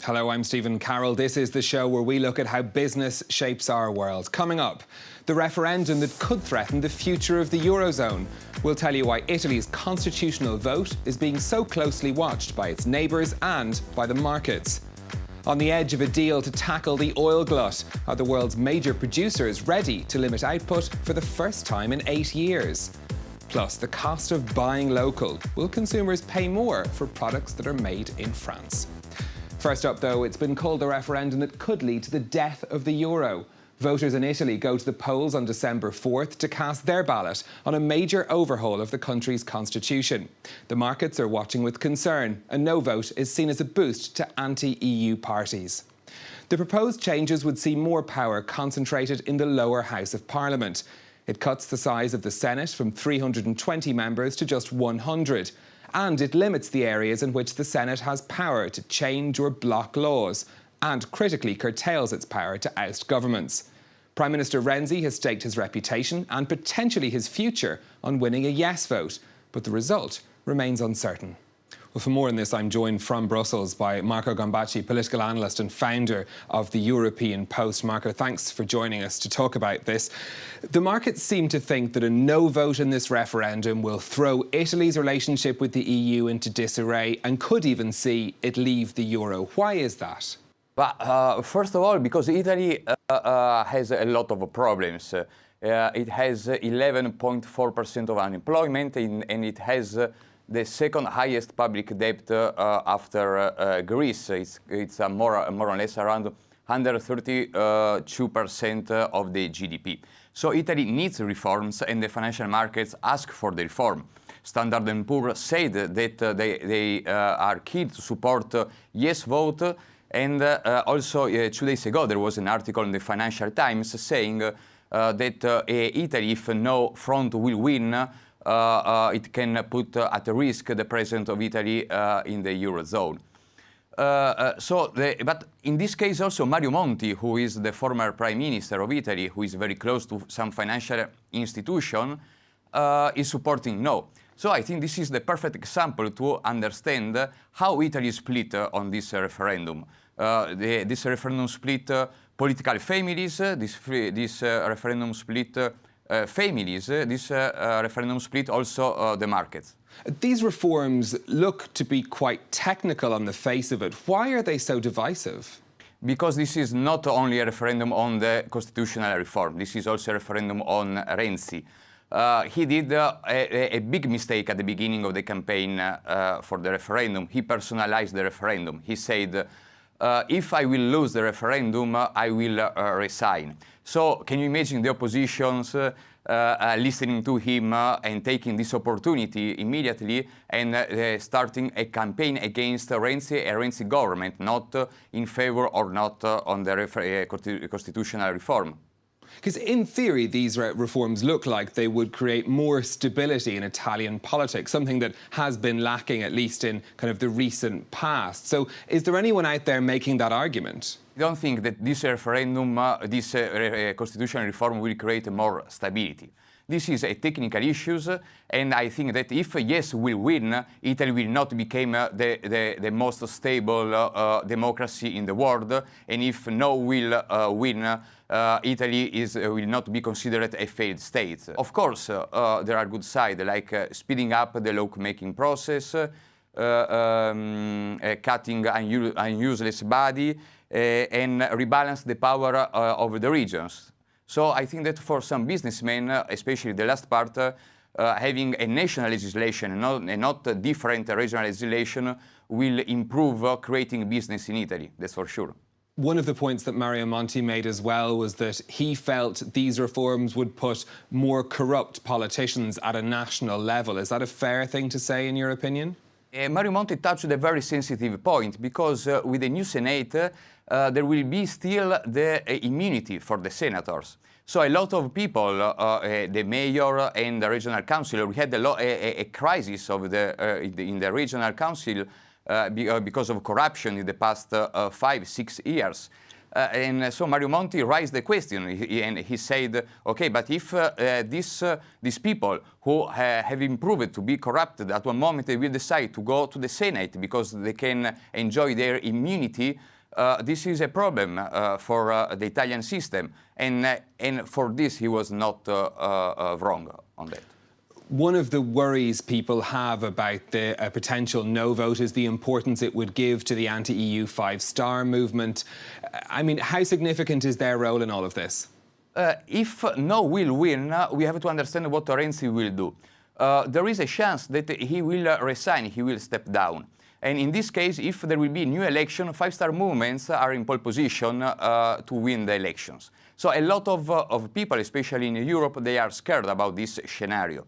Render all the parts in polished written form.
Hello, I'm Stephen Carroll. This is the show where we look at how business shapes our world. Coming up, the referendum that could threaten the future of the Eurozone. We'll tell you why Italy's constitutional vote is being so closely watched by its neighbours and by the markets. On the edge of a deal to tackle the oil glut, are the world's major producers ready to limit output for the first time in 8 years? Plus, the cost of buying local. Will consumers pay more for products that are made in France? First up, though, it's been called the referendum that could lead to the death of the euro. Voters in Italy go to the polls on December 4th to cast their ballot on a major overhaul of the country's constitution. The markets are watching with concern. A no vote is seen as a boost to anti-EU parties. The proposed changes would see more power concentrated in the lower house of Parliament. It cuts the size of the Senate from 320 members to just 100. And it limits the areas in which the Senate has power to change or block laws, and critically curtails its power to oust governments. Prime Minister Renzi has staked his reputation and potentially his future on winning a yes vote, but the result remains uncertain. Well, for more on this, I'm joined from Brussels by Marco Gambacci, political analyst and founder of the European Post. Marco, thanks for joining us to talk about this. The markets seem to think that a no vote in this referendum will throw Italy's relationship with the EU into disarray and could even see it leave the euro. Why is that? Well, first of all, because Italy has a lot of problems. It has 11.4% of unemployment and it has the second highest public debt after Greece. It's more or less around 132% of the GDP. So Italy needs reforms and the financial markets ask for the reform. Standard & Poor's said that they are keen to support yes vote, and also 2 days ago there was an article in the Financial Times saying that Italy, if no front will win, it can put at risk the presence of Italy in the Eurozone. But in this case also Mario Monti, who is the former Prime Minister of Italy, who is very close to some financial institution, is supporting no. So I think this is the perfect example to understand how Italy is split on this referendum. This referendum split political families, this referendum split families, this referendum split also the markets. These reforms look to be quite technical on the face of it. Why are they so divisive? Because this is not only a referendum on the constitutional reform, this is also a referendum on Renzi. He did a big mistake at the beginning of the campaign for the referendum. He personalized the referendum. He said, if I will lose the referendum, I will resign. So can you imagine the oppositions listening to him and taking this opportunity immediately and starting a campaign against Renzi, a Renzi government, not in favor or not on the constitutional reform? Because in theory, these reforms look like they would create more stability in Italian politics, something that has been lacking, at least in kind of the recent past. So is there anyone out there making that argument? I don't think that this referendum, this constitutional reform will create more stability. This is a technical issue, and I think that if yes will win, Italy will not become the most stable democracy in the world, and if no will win, Italy will not be considered a failed state. Of course, there are good sides, like speeding up the law-making process, cutting useless body, and rebalance the power of the regions. So I think that for some businessmen, especially the last part, having a national legislation and not different regional legislation will improve creating business in Italy, that's for sure. One of the points that Mario Monti made as well was that he felt these reforms would put more corrupt politicians at a national level. Is that a fair thing to say, in your opinion? Mario Monti touched a very sensitive point, because with the new Senate, there will be still the immunity for the senators. So a lot of people, the mayor and the regional council, we had a crisis of in the regional council because of corruption in the past 5-6 years. And so Mario Monti raised the question, and he said, okay, but if these people who have improved to be corrupted, at one moment they will decide to go to the Senate because they can enjoy their immunity, this is a problem for the Italian system. And for this, he was not wrong on that. One of the worries people have about the potential no vote is the importance it would give to the anti-EU five-star movement. I mean, how significant is their role in all of this? If no will win, we have to understand what Renzi will do. There is a chance that he will resign, he will step down. And in this case, if there will be a new election, five-star movements are in pole position to win the elections. So a lot of people, especially in Europe, they are scared about this scenario.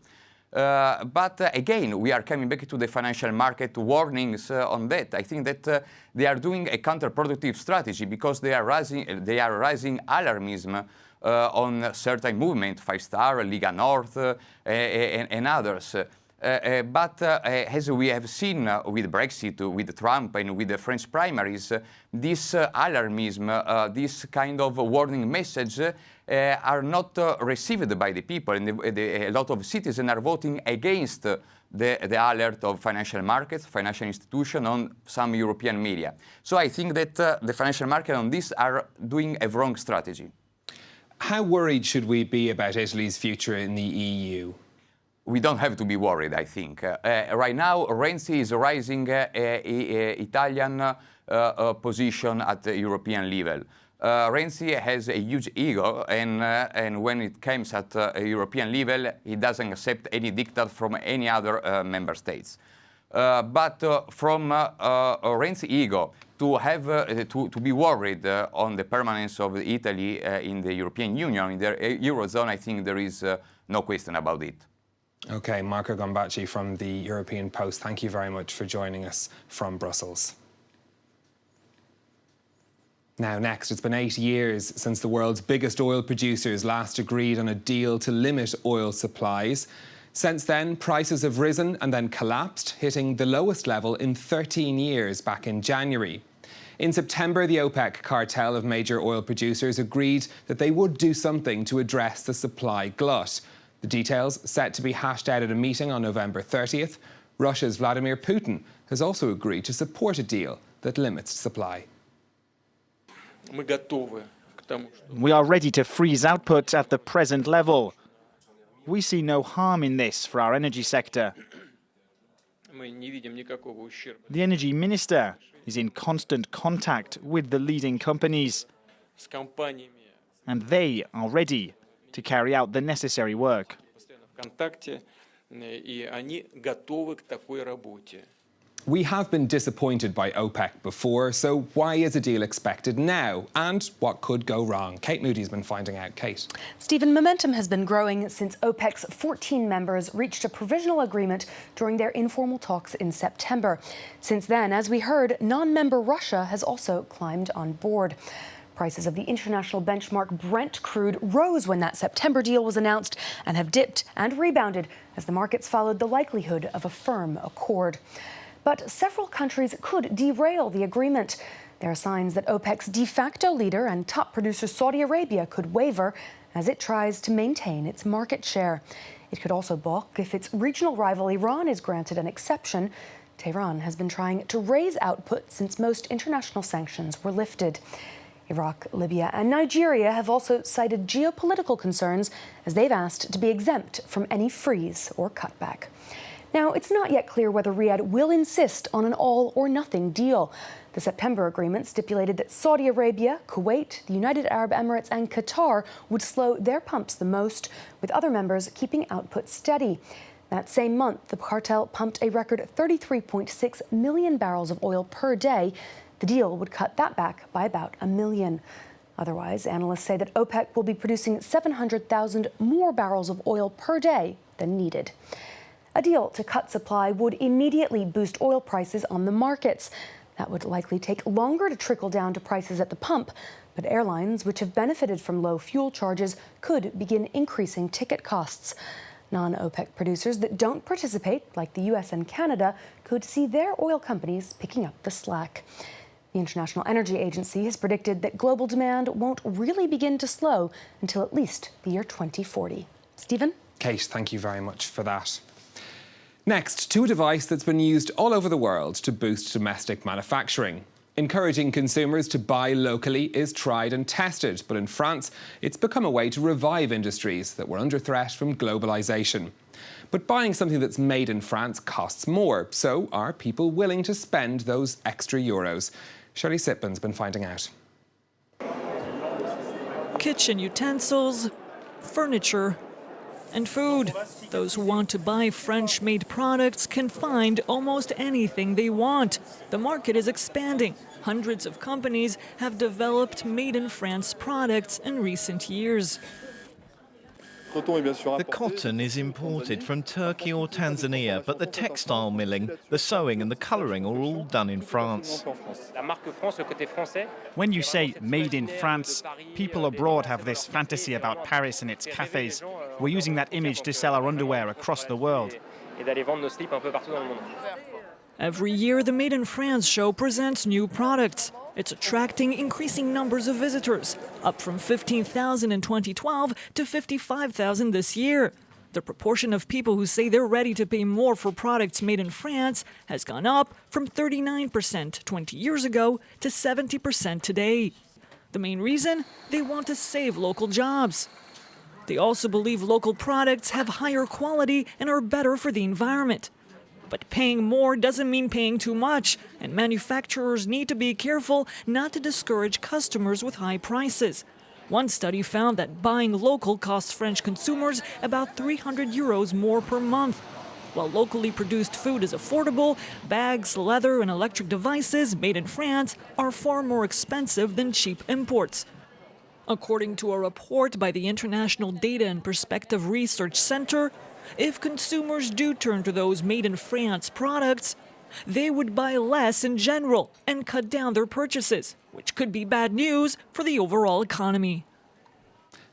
But again, we are coming back to the financial market warnings on that. I think that they are doing a counterproductive strategy because they are raising alarmism on certain movements, Five Star, Liga North, and others. But as we have seen with Brexit, with Trump, and with the French primaries, this alarmism, this kind of warning message are not received by the people, and a lot of citizens are voting against the alert of financial markets, financial institutions on some European media. So I think that the financial market on this are doing a wrong strategy. How worried should we be about Italy's future in the EU? We don't have to be worried, I think. Right now, Renzi is raising Italian position at the European level. Renzi has a huge ego, and when it comes at a European level, he doesn't accept any diktat from any other member states. But from Renzi's ego, to have to be worried on the permanence of Italy in the European Union, in the Eurozone, I think there is no question about it. OK, Marco Gambacci from the European Post, thank you very much for joining us from Brussels. Now, next, it's been 8 years since the world's biggest oil producers last agreed on a deal to limit oil supplies. Since then, prices have risen and then collapsed, hitting the lowest level in 13 years back in January. In September, the OPEC cartel of major oil producers agreed that they would do something to address the supply glut. The details set to be hashed out at a meeting on November 30th. Russia's Vladimir Putin has also agreed to support a deal that limits supply. We are ready to freeze output at the present level. We see no harm in this for our energy sector. The energy minister is in constant contact with the leading companies, and they are ready to carry out the necessary work. We have been disappointed by OPEC before, so why is a deal expected now? And what could go wrong? Kate Moody's been finding out. Kate. Stephen, momentum has been growing since OPEC's 14 members reached a provisional agreement during their informal talks in September. Since then, as we heard, non-member Russia has also climbed on board. Prices of the international benchmark Brent crude rose when that September deal was announced and have dipped and rebounded as the markets followed the likelihood of a firm accord. But several countries could derail the agreement. There are signs that OPEC's de facto leader and top producer Saudi Arabia could waver as it tries to maintain its market share. It could also balk if its regional rival Iran is granted an exception. Tehran has been trying to raise output since most international sanctions were lifted. Iraq, Libya and Nigeria have also cited geopolitical concerns as they've asked to be exempt from any freeze or cutback. Now, it's not yet clear whether Riyadh will insist on an all-or-nothing deal. The September agreement stipulated that Saudi Arabia, Kuwait, the United Arab Emirates and Qatar would slow their pumps the most, with other members keeping output steady. That same month, the cartel pumped a record 33.6 million barrels of oil per day. The deal would cut that back by about 1 million. Otherwise, analysts say that OPEC will be producing 700,000 more barrels of oil per day than needed. A deal to cut supply would immediately boost oil prices on the markets. That would likely take longer to trickle down to prices at the pump, but airlines, which have benefited from low fuel charges, could begin increasing ticket costs. Non-OPEC producers that don't participate, like the US and Canada, could see their oil companies picking up the slack. The International Energy Agency has predicted that global demand won't really begin to slow until at least the year 2040. Stephen? Kate, thank you very much for that. Next, to a device that's been used all over the world to boost domestic manufacturing. Encouraging consumers to buy locally is tried and tested, but in France, it's become a way to revive industries that were under threat from globalisation. But buying something that's made in France costs more, so are people willing to spend those extra euros? Shirley Sipman's been finding out. Kitchen utensils, furniture, and food. Those who want to buy French-made products can find almost anything they want. The market is expanding. Hundreds of companies have developed made-in-France products in recent years. The cotton is imported from Turkey or Tanzania, but the textile milling, the sewing and the colouring are all done in France. When you say made in France, people abroad have this fantasy about Paris and its cafes. We're using that image to sell our underwear across the world. Every year, the Made in France show presents new products. It's attracting increasing numbers of visitors, up from 15,000 in 2012 to 55,000 this year. The proportion of people who say they're ready to pay more for products made in France has gone up from 39% 20 years ago to 70% today. The main reason? They want to save local jobs. They also believe local products have higher quality and are better for the environment. But paying more doesn't mean paying too much, and manufacturers need to be careful not to discourage customers with high prices. One study found that buying local costs French consumers about 300 euros more per month. While locally produced food is affordable, bags, leather, and electric devices made in France are far more expensive than cheap imports. According to a report by the International Data and Perspective Research Center, if consumers do turn to those made-in-France products, they would buy less in general and cut down their purchases, which could be bad news for the overall economy.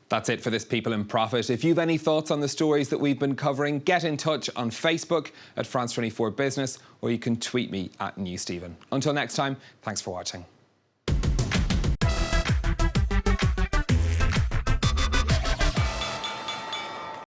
That's it for this People in Profit. If you've any thoughts on the stories that we've been covering, get in touch on Facebook at France 24 Business, or you can tweet me at NewsStephen. Until next time, thanks for watching.